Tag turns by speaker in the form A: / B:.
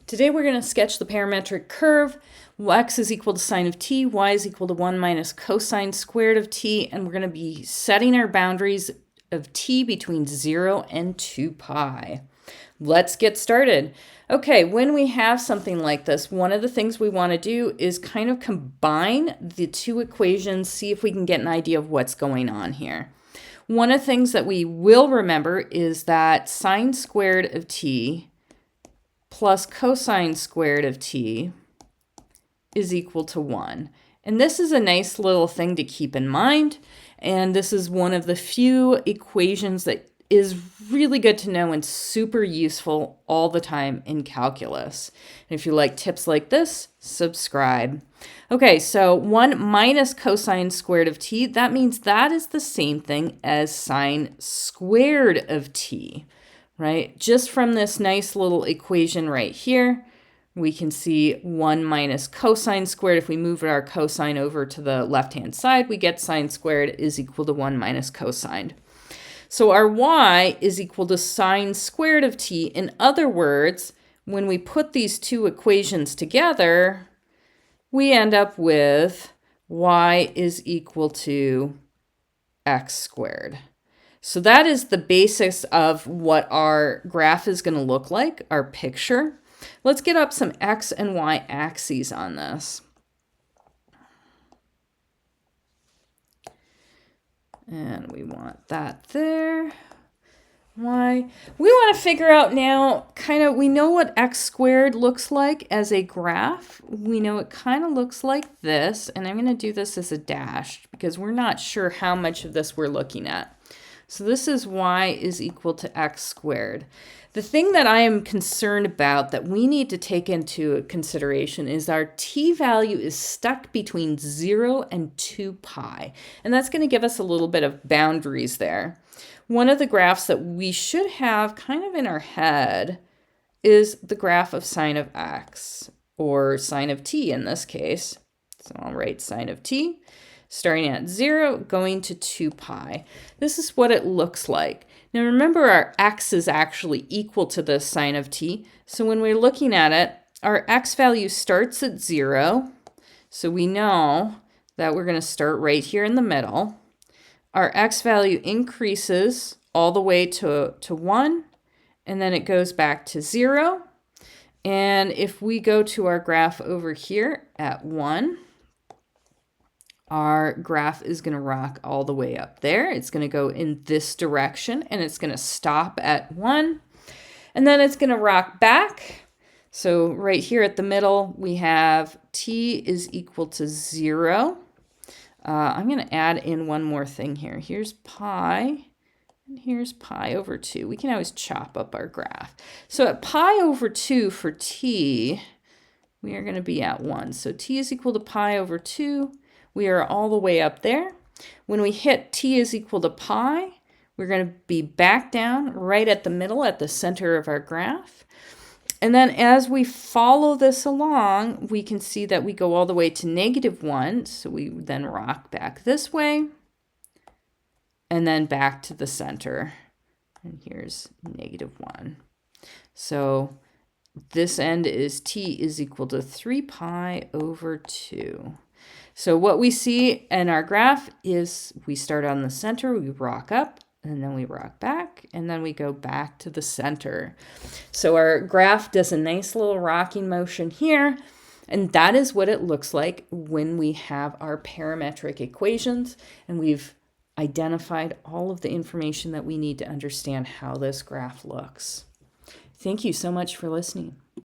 A: Today we're going to sketch the parametric curve. X is equal to sine of t, y is equal to 1 minus cosine squared of t, and we're going to be setting our boundaries of t between 0 and 2 pi. Let's get started. Okay, when we have something like this, one of the things we want to do is kind of combine the two equations, see if we can get an idea of what's going on here. One of the things that we will remember is that sine squared of t plus cosine squared of t is equal to 1. And this is a nice little thing to keep in mind. And this is one of the few equations that is really good to know and super useful all the time in calculus. And if you like tips like this, subscribe. Okay, so 1 minus cosine squared of t, that means that is the same thing as sine squared of t, right? Just from this nice little equation right here, we can see 1 minus cosine squared. If we move our cosine over to the left-hand side, we get sine squared is equal to 1 minus cosine. So our y is equal to sine squared of t. In other words, when we put these two equations together, we end up with y is equal to x squared. So that is the basis of what our graph is going to look like, our picture. Let's get up some x and y axes on this. And we want that there. Y. We want to figure out now, we know what x squared looks like as a graph. We know it kind of looks like this, and I'm going to do this as a dash because we're not sure how much of this we're looking at. So this is y is equal to x squared. The thing that I am concerned about that we need to take into consideration is our t value is stuck between 0 and 2 pi. And that's going to give us a little bit of boundaries there. One of the graphs that we should have kind of in our head is the graph of sine of x, or sine of t in this case. So I'll write sine of t, starting at 0, going to 2 pi. This is what it looks like. Now remember, our x is actually equal to the sine of t. So when we're looking at it, our x value starts at 0. So we know that we're going to start right here in the middle. Our x value increases all the way to 1, and then it goes back to 0. And if we go to our graph over here at 1, our graph is going to rock all the way up there. It's going to go in this direction, and it's going to stop at 1. And then it's going to rock back. So right here at the middle, we have t is equal to 0. I'm going to add in one more thing here. Here's pi, and here's pi over 2. We can always chop up our graph. So at pi over 2 for t, we are going to be at 1. So t is equal to pi over 2. We are all the way up there. When we hit t is equal to pi, we're going to be back down right at the middle, at the center of our graph. And then as we follow this along, we can see that we go all the way to -1. So we then rock back this way and then back to the center. And here's -1. So this end is t is equal to 3 pi over 2. So what we see in our graph is we start on the center, we rock up, and then we rock back, and then we go back to the center. So our graph does a nice little rocking motion here, and that is what it looks like when we have our parametric equations, and we've identified all of the information that we need to understand how this graph looks. Thank you so much for listening.